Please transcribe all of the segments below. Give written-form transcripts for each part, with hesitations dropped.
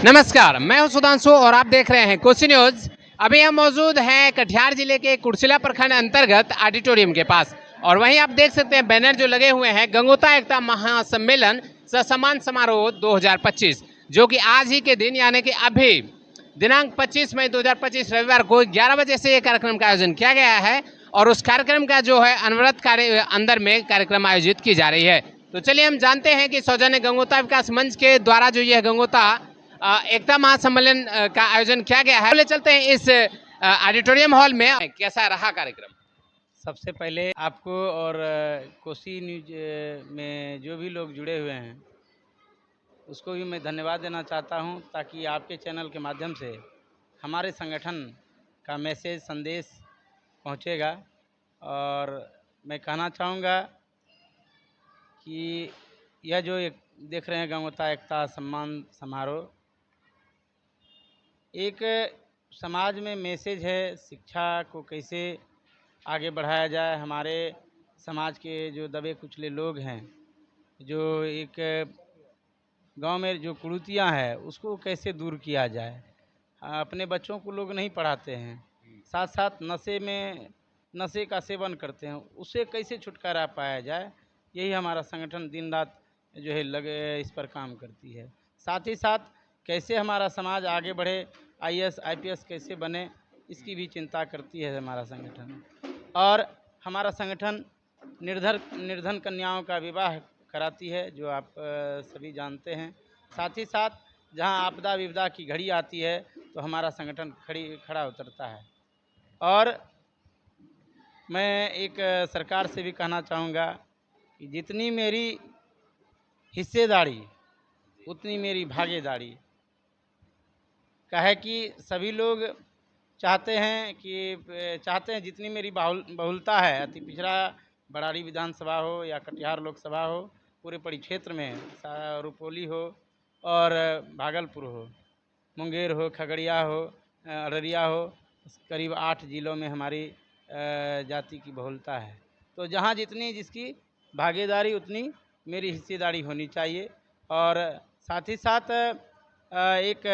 नमस्कार, मैं हूं सुधांशु और आप देख रहे हैं कोसी न्यूज। अभी हम मौजूद हैं कटिहार जिले के कुर्सेला प्रखंड अंतर्गत ऑडिटोरियम के पास और वहीं आप देख सकते हैं बैनर जो लगे हुए हैं गंगोता एकता महासम्मेलन सम्मान समारोह 2025, जो कि आज ही के दिन यानी कि अभी दिनांक 25 मई 2025 रविवार को 11 बजे से ये कार्यक्रम का आयोजन किया गया है और उस कार्यक्रम का जो है अनवरत कार्य अंदर में कार्यक्रम आयोजित की जा रही है। तो चलिए हम जानते हैं कि सौजन्य गंगोता विकास मंच के द्वारा जो यह गंगोता एकता महासम्मेलन का आयोजन किया गया है। चलते हैं इस ऑडिटोरियम हॉल में, कैसा रहा कार्यक्रम। सबसे पहले आपको और कोसी न्यूज में जो भी लोग जुड़े हुए हैं उसको भी मैं धन्यवाद देना चाहता हूं, ताकि आपके चैनल के माध्यम से हमारे संगठन का मैसेज संदेश पहुंचेगा। और मैं कहना चाहूँगा कि यह जो एक देख रहे हैं गंगोता एकता सम्मान समारोह, एक समाज में मैसेज है शिक्षा को कैसे आगे बढ़ाया जाए। हमारे समाज के जो दबे कुचले लोग हैं, जो एक गांव में जो कुरीतियाँ हैं उसको कैसे दूर किया जाए। अपने बच्चों को लोग नहीं पढ़ाते हैं, साथ साथ नशे का सेवन करते हैं, उससे कैसे छुटकारा पाया जाए। यही हमारा संगठन दिन रात जो है लगे इस पर काम करती है। साथ ही साथ कैसे हमारा समाज आगे बढ़े, आईएएस आईपीएस कैसे बने, इसकी भी चिंता करती है हमारा संगठन। और हमारा संगठन निर्धन कन्याओं का विवाह कराती है, जो आप सभी जानते हैं। साथ ही साथ जहां आपदा विपदा की घड़ी आती है तो हमारा संगठन खड़ा उतरता है। और मैं एक सरकार से भी कहना चाहूँगा कि जितनी मेरी हिस्सेदारी उतनी मेरी भागीदारी का है, कि सभी लोग चाहते हैं जितनी मेरी बहुलता है, अति पिछड़ा बड़ाड़ी विधानसभा हो या कटिहार लोकसभा हो, पूरे परिक्षेत्र में रुपौली हो और भागलपुर हो, मुंगेर हो, खगड़िया हो, अररिया हो, करीब 8 जिलों में हमारी जाति की बहुलता है। तो जहाँ जितनी जिसकी भागीदारी उतनी मेरी हिस्सेदारी होनी चाहिए। और साथ ही साथ एक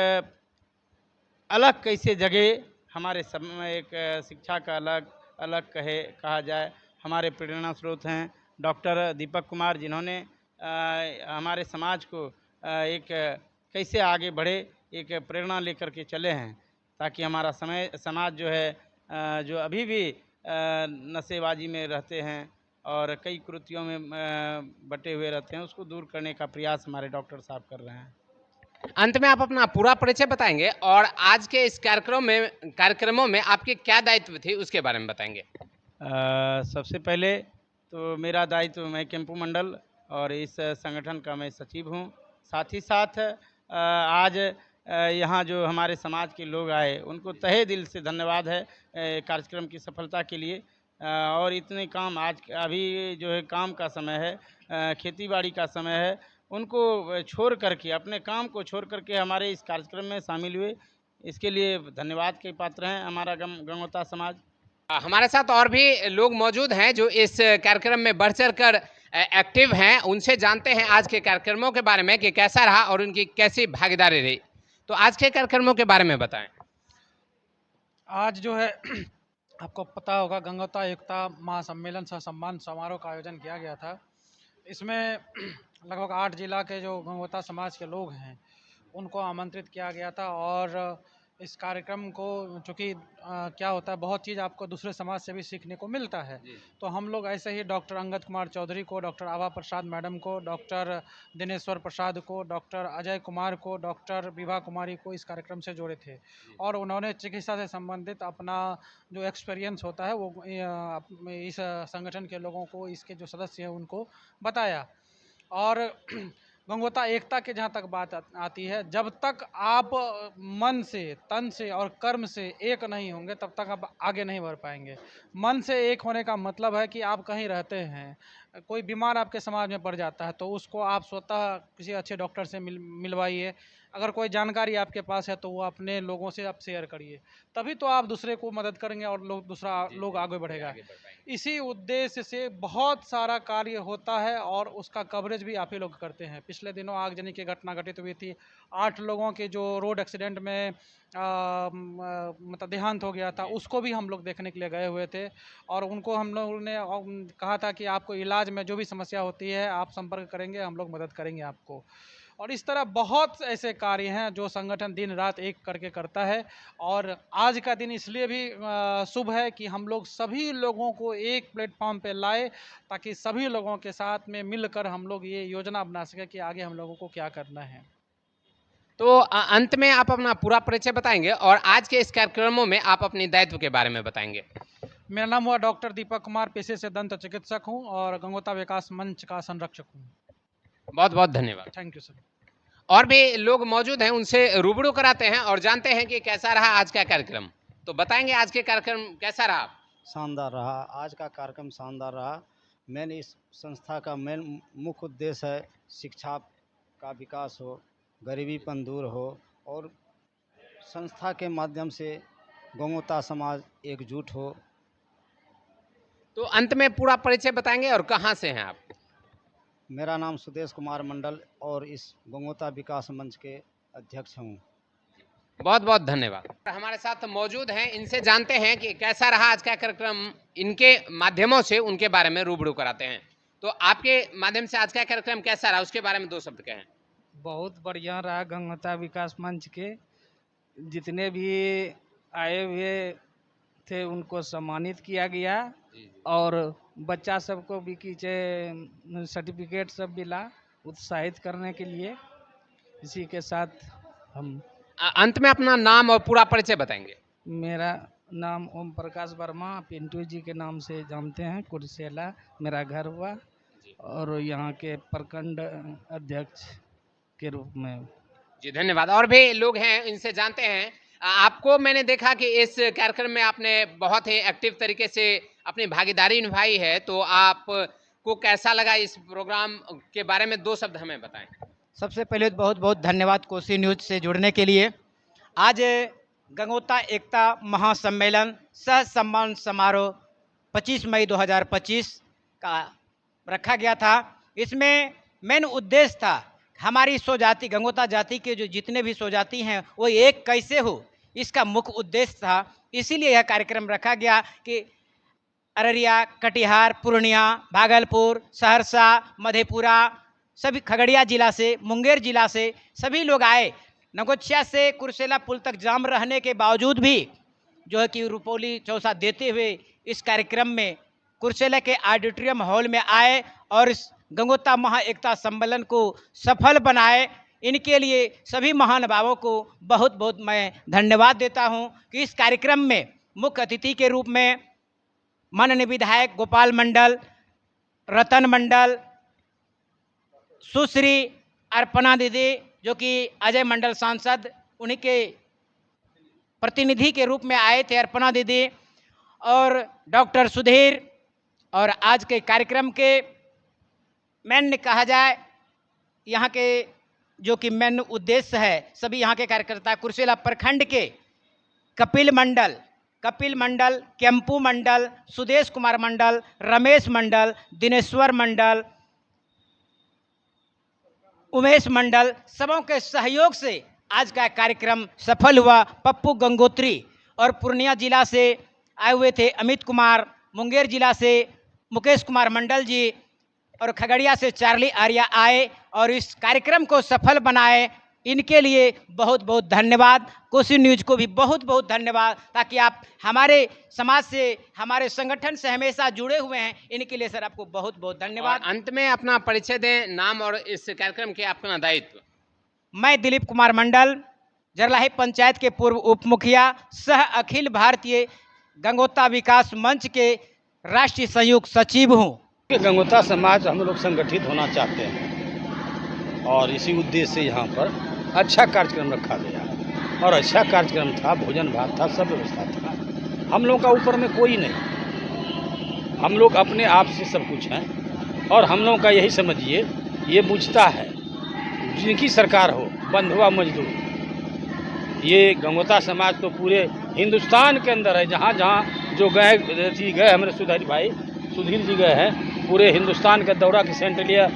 अलग कैसे जगह हमारे सब में एक शिक्षा का अलग कहा जाए। हमारे प्रेरणा स्रोत हैं डॉक्टर दीपक कुमार, जिन्होंने हमारे समाज को एक कैसे आगे बढ़े एक प्रेरणा लेकर के चले हैं, ताकि हमारा समाज जो है जो अभी भी नशेबाजी में रहते हैं और कई कुरीतियों में बटे हुए रहते हैं, उसको दूर करने का प्रयास हमारे डॉक्टर साहब कर रहे हैं। अंत में आप अपना पूरा परिचय बताएंगे और आज के इस कार्यक्रमों में आपके क्या दायित्व थे उसके बारे में बताएंगे। सबसे पहले तो मेरा दायित्व, मैं केम्पू मंडल और इस संगठन का मैं सचिव हूँ। साथ ही साथ आज यहाँ जो हमारे समाज के लोग आए उनको तहे दिल से धन्यवाद है कार्यक्रम की सफलता के लिए। और इतने काम आज अभी जो है काम का समय है, खेतीबाड़ी का समय है, उनको छोड़ करके अपने काम को छोड़ करके हमारे इस कार्यक्रम में शामिल हुए, इसके लिए धन्यवाद के पात्र हैं हमारा गंगोता समाज। हमारे साथ और भी लोग मौजूद हैं जो इस कार्यक्रम में बढ़ चढ़ कर एक्टिव हैं। उनसे जानते हैं आज के कार्यक्रमों के बारे में कि कैसा रहा और उनकी कैसी भागीदारी रही। तो आज के कार्यक्रमों के बारे में बताएं। आज जो है आपको पता होगा गंगोता एकता महासम्मेलन सह सम्मान समारोह का आयोजन किया गया था। इसमें लगभग 8 जिला के जो गंगोता समाज के लोग हैं उनको आमंत्रित किया गया था। और इस कार्यक्रम को चूँकि क्या होता है, बहुत चीज़ आपको दूसरे समाज से भी सीखने को मिलता है। तो हम लोग ऐसे ही डॉक्टर अंगद कुमार चौधरी को, डॉक्टर आभा प्रसाद मैडम को, डॉक्टर दिनेश्वर प्रसाद को, डॉक्टर अजय कुमार को, डॉक्टर विभा कुमारी को इस कार्यक्रम से जोड़े थे। और उन्होंने चिकित्सा से संबंधित अपना जो एक्सपीरियंस होता है वो इस संगठन के लोगों को, इसके जो सदस्य हैं उनको बताया। और गंगोता एकता के जहाँ तक बात आती है, जब तक आप मन से, तन से और कर्म से एक नहीं होंगे तब तक आप आगे नहीं बढ़ पाएंगे। मन से एक होने का मतलब है कि आप कहीं रहते हैं, कोई बीमार आपके समाज में पड़ जाता है तो उसको आप स्वतः किसी अच्छे डॉक्टर से मिलवाइए, अगर कोई जानकारी आपके पास है तो वो अपने लोगों से आप शेयर करिए, तभी तो आप दूसरे को मदद करेंगे और लोग आगे बढ़ेगा। इसी उद्देश्य से बहुत सारा कार्य होता है और उसका कवरेज भी आप ही लोग करते हैं। पिछले दिनों आगजनी की घटना घटित हुई थी, 8 लोगों के जो रोड एक्सीडेंट में मतलब देहांत हो गया था, उसको भी हम लोग देखने के लिए गए हुए थे और उनको हम लोगों ने कहा था कि आपको इलाज में जो भी समस्या होती है आप संपर्क करेंगे, हम लोग मदद करेंगे आपको। और इस तरह बहुत ऐसे कार्य हैं जो संगठन दिन रात एक करके करता है। और आज का दिन इसलिए भी शुभ है कि हम लोग सभी लोगों को एक प्लेटफॉर्म पे लाए, ताकि सभी लोगों के साथ में मिलकर हम लोग ये योजना बना सके कि आगे हम लोगों को क्या करना है। तो अंत में आप अपना पूरा परिचय बताएंगे और आज के इस कार्यक्रमों में आप अपनी दायित्व के बारे में बताएंगे। मेरा नाम हुआ डॉक्टर दीपक कुमार, पेशे से दंत चिकित्सक हूँ और गंगोता विकास मंच का संरक्षक हूँ। बहुत बहुत धन्यवाद। Thank you sir. और भी लोग मौजूद हैं, उनसे रूबरू कराते हैं और जानते हैं कि कैसा रहा आज का कार्यक्रम। तो बताएंगे आज के कार्यक्रम कैसा रहा? शानदार रहा, आज का कार्यक्रम शानदार रहा। मेन इस संस्था का मेन मुख्य उद्देश्य है शिक्षा का विकास हो, गरीबीपन दूर हो और संस्था के माध्यम से गंगोता समाज एकजुट हो। तो अंत में पूरा परिचय बताएंगे और कहाँ से हैं आप? मेरा नाम सुदेश कुमार मंडल और इस गंगोता विकास मंच के अध्यक्ष हूँ। बहुत बहुत धन्यवाद। हमारे साथ मौजूद हैं, इनसे जानते हैं कि कैसा रहा आज का कार्यक्रम। इनके माध्यमों से उनके बारे में रूबरू कराते हैं। तो आपके माध्यम से आज का कार्यक्रम कैसा रहा, उसके बारे में 2 शब्द कहें। बहुत बढ़िया रहा। गंगोता विकास मंच के जितने भी आए हुए थे उनको सम्मानित किया गया और बच्चा सबको भी कीचे सर्टिफिकेट सब मिला उत्साहित करने के लिए। इसी के साथ हम अंत में अपना नाम और पूरा परिचय बताएंगे। मेरा नाम ओम प्रकाश वर्मा, पिंटू जी के नाम से जानते हैं, कुर्सेला मेरा घर हुआ और यहाँ के प्रखंड अध्यक्ष के रूप में। जी धन्यवाद। और भी लोग हैं, इनसे जानते हैं। आपको मैंने देखा कि इस कार्यक्रम में आपने बहुत ही एक्टिव तरीके से अपनी भागीदारी निभाई है, तो आपको कैसा लगा इस प्रोग्राम के बारे में 2 शब्द हमें बताएं। सबसे पहले बहुत बहुत धन्यवाद कोसी न्यूज से जुड़ने के लिए। आज गंगोता एकता महासम्मेलन सह सम्मान समारोह 25 मई 2025 का रखा गया था। इसमें मेन उद्देश्य था हमारी स्वजाति गंगोता जाति के जो जितने भी स्वजाति हैं वो एक कैसे हो, इसका मुख्य उद्देश्य था। इसीलिए यह कार्यक्रम रखा गया कि अररिया, कटिहार, पूर्णिया, भागलपुर, सहरसा, मधेपुरा, सभी खगड़िया जिला से, मुंगेर जिला से सभी लोग आए। नगोचिया से कुर्सेला पुल तक जाम रहने के बावजूद भी जो है कि रुपौली चौसा देते हुए इस कार्यक्रम में कुर्सेला के ऑडिटोरियम हॉल में आए और इस गंगोता महा एकता सम्मेलन को सफल बनाए। इनके लिए सभी महानुभावों को बहुत बहुत मैं धन्यवाद देता हूं कि इस कार्यक्रम में मुख्य अतिथि के रूप में माननीय विधायक गोपाल मंडल, रतन मंडल, सुश्री अर्पणा दीदी जो कि अजय मंडल सांसद, उन्हीं के प्रतिनिधि के रूप में आए थे अर्पणा दीदी, और डॉक्टर सुधीर। और आज के कार्यक्रम के मेन कहा जाए यहाँ के जो कि मेन उद्देश्य है, सभी यहाँ के कार्यकर्ता कुर्सेला प्रखंड के कपिल मंडल, केम्पू मंडल, सुदेश कुमार मंडल, रमेश मंडल, दिनेश्वर मंडल, उमेश मंडल, सबों के सहयोग से आज का कार्यक्रम सफल हुआ। पप्पू गंगोत्री और पूर्णिया जिला से आए हुए थे अमित कुमार, मुंगेर जिला से मुकेश कुमार मंडल जी और खगड़िया से चार्ली आर्या आए और इस कार्यक्रम को सफल बनाए। इनके लिए बहुत बहुत धन्यवाद। कोसी न्यूज को भी बहुत बहुत धन्यवाद, ताकि आप हमारे समाज से, हमारे संगठन से हमेशा जुड़े हुए हैं। इनके लिए सर आपको बहुत बहुत धन्यवाद। अंत में अपना परिचय दें, नाम और इस कार्यक्रम के अपना दायित्व। मैं दिलीप कुमार मंडल, जरलाही पंचायत के पूर्व उप मुखिया, सह अखिल भारतीय गंगोता विकास मंच के राष्ट्रीय संयुक्त सचिव हूँ। गंगोता समाज हम लोग संगठित होना चाहते हैं और इसी उद्देश्य से यहाँ पर अच्छा कार्यक्रम रखा गया और अच्छा कार्यक्रम था, भोजन भात था, सब व्यवस्था था। हम लोग का ऊपर में कोई नहीं, हम लोग अपने आप से सब कुछ हैं और हम लोग का यही समझिए ये बुझता है जिनकी सरकार हो, बंधुआ मजदूर। ये गंगोता समाज तो पूरे हिंदुस्तान के अंदर है, जहाँ जहाँ जो गए हमारे सुधीर जी गए हैं, पूरे हिंदुस्तान का दौरा के सेंट्रलिया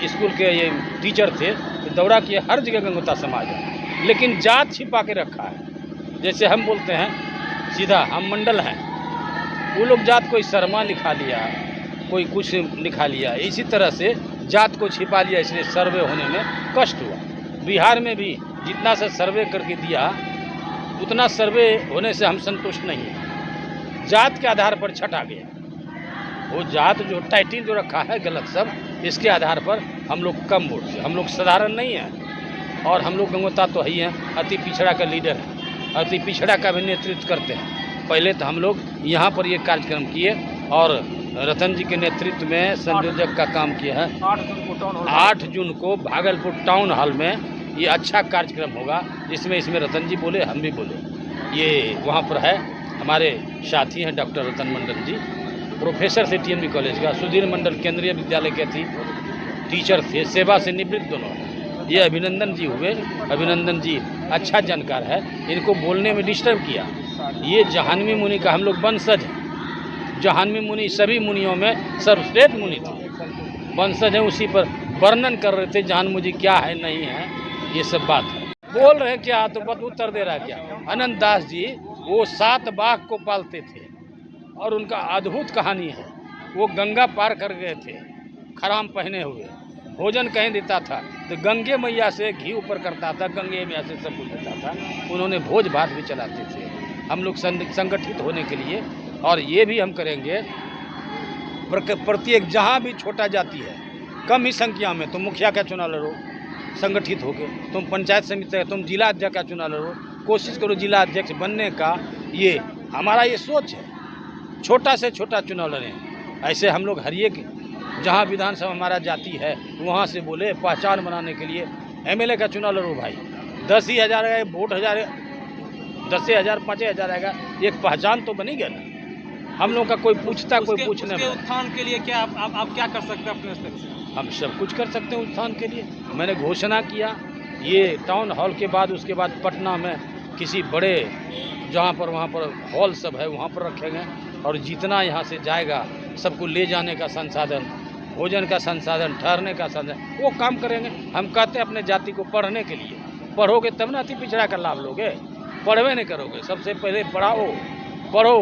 स्कूल के ये टीचर थे, तो दौरा किए, हर जगह गंगोता समाज है। लेकिन जात छिपा के रखा है। जैसे हम बोलते हैं सीधा हम मंडल हैं, वो लोग जात कोई शर्मा लिखा लिया, कोई कुछ लिखा लिया, इसी तरह से जात को छिपा लिया, इसलिए सर्वे होने में कष्ट हुआ। बिहार में भी जितना सा सर्वे करके दिया, उतना सर्वे होने से हम संतुष्ट नहीं हैं। जात के आधार पर छटा गया, वो जात जो टाइटिल जो रखा है गलत सब, इसके आधार पर हम लोग कम वोट से, हम लोग साधारण नहीं हैं। और हम लोग गंगोता तो ही हैं, अति पिछड़ा का लीडर है, अति पिछड़ा का भी नेतृत्व करते हैं। पहले तो हम लोग यहाँ पर ये कार्यक्रम किए और रतन जी के नेतृत्व में संयोजक का काम किया है। 8 जून को भागलपुर टाउन हॉल में ये अच्छा कार्यक्रम होगा, जिसमें इसमें रतन जी बोले, हम भी बोले। ये वहाँ पर है, हमारे साथी हैं डॉक्टर रतन मंडल जी, प्रोफेसर थे TNB कॉलेज का, सुधीर मंडल केंद्रीय विद्यालय के थी टीचर थे, सेवा से निवृत्त दोनों। ये अभिनंदन जी हुए, अभिनंदन जी अच्छा जानकार है, इनको बोलने में डिस्टर्ब किया। ये जहानवी मुनि का हम लोग वंशज हैं। जहानवी मुनि सभी मुनियों में सर्वश्रेष्ठ मुनि थे, वंशज हैं, उसी पर वर्णन कर रहे थे जहानवी जी क्या है नहीं है, ये सब बात है। बोल रहे हैं क्या, तो बस उत्तर दे रहा है क्या। अनंत दास जी वो 7 बाघ को पालते थे और उनका अद्भुत कहानी है। वो गंगा पार कर गए थे खराम पहने हुए, भोजन कहीं देता था तो गंगे मैया से घी ऊपर करता था, गंगे मैया से सब कुछ देता था। उन्होंने भोज भात भी चलाते थे। हम लोग संगठित होने के लिए, और ये भी हम करेंगे, प्रत्येक जहाँ भी छोटा जाति है, कम ही संख्या में, तुम मुखिया का चुनाव लड़ो संगठित होकर, तुम पंचायत समिति का, तुम जिला अध्यक्ष का चुनाव लड़ो, कोशिश करो जिला अध्यक्ष बनने का। ये हमारा ये सोच है, छोटा से छोटा चुनाव लड़ें। ऐसे हम लोग हर एक जहाँ विधानसभा हमारा जाति है वहाँ से बोले, पहचान बनाने के लिए MLA का चुनाव लड़ो भाई। 10,000 आएगा वोट, 10,000 5,000 आएगा, एक पहचान तो बनी गया ना। हम लोग का कोई पूछता, कोई पूछने में। उत्थान के लिए क्या आप क्या कर सकते हैं अपने स्तर से? हम सब कुछ कर सकते हैं उत्थान के लिए। मैंने घोषणा किया, ये टाउन हॉल के बाद उसके बाद पटना में किसी बड़े जहाँ पर वहाँ पर हॉल सब है वहाँ पर रखेंगे, और जितना यहाँ से जाएगा सबको ले जाने का संसाधन, भोजन का संसाधन, ठहरने का संसाधन, वो काम करेंगे। हम कहते हैं अपने जाति को पढ़ने के लिए, पढ़ोगे तब ना अति पिछड़ा का लाभ लोगे, पढ़वे नहीं करोगे। सबसे पहले पढ़ाओ, पढ़ो,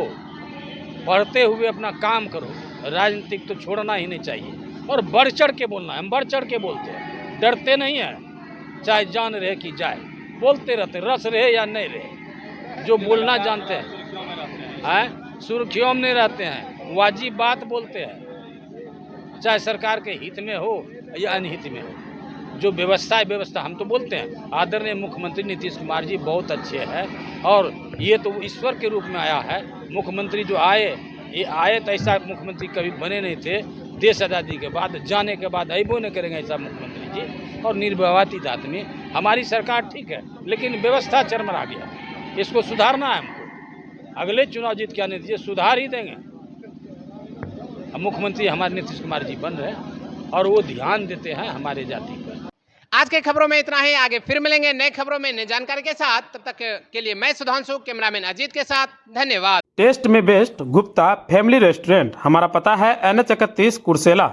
पढ़ते हुए अपना काम करो। राजनीतिक तो छोड़ना ही नहीं चाहिए, और बढ़ चढ़ के बोलना है। हम बढ़ चढ़ के बोलते हैं, डरते नहीं हैं, चाहे जान रहे कि जाए, बोलते रहते, रस रहे या नहीं रहे, जो बोलना जानते हैं, सुर्खियों में नहीं रहते हैं, वाजिब बात बोलते हैं, चाहे सरकार के हित में हो या अनहित में हो। जो व्यवस्था है व्यवस्था, हम तो बोलते हैं आदरणीय मुख्यमंत्री नीतीश कुमार जी बहुत अच्छे हैं, और ये तो ईश्वर के रूप में आया है। मुख्यमंत्री जो ये आए तो ऐसा मुख्यमंत्री कभी बने नहीं थे। देश आज़ादी के बाद, जाने के बाद अबो नहीं करेंगे ऐसा मुख्यमंत्री जी। और निर्विवादित आदमी, हमारी सरकार ठीक है, लेकिन व्यवस्था चरमरा गया, इसको सुधारना है हमको। अगले चुनाव जीत के आने दीजिए, सुधार ही देंगे। मुख्यमंत्री हमारे नीतीश कुमार जी बन रहे हैं, और वो ध्यान देते हैं हमारे जाति पर। आज के खबरों में इतना ही, आगे फिर मिलेंगे नए खबरों में नई जानकारी के साथ। तब तक के लिए मैं सुधांशु, कैमरामैन अजीत के साथ, धन्यवाद। टेस्ट में बेस्ट गुप्ता फैमिली रेस्टोरेंट, हमारा पता है NH 31 कुर्सेला।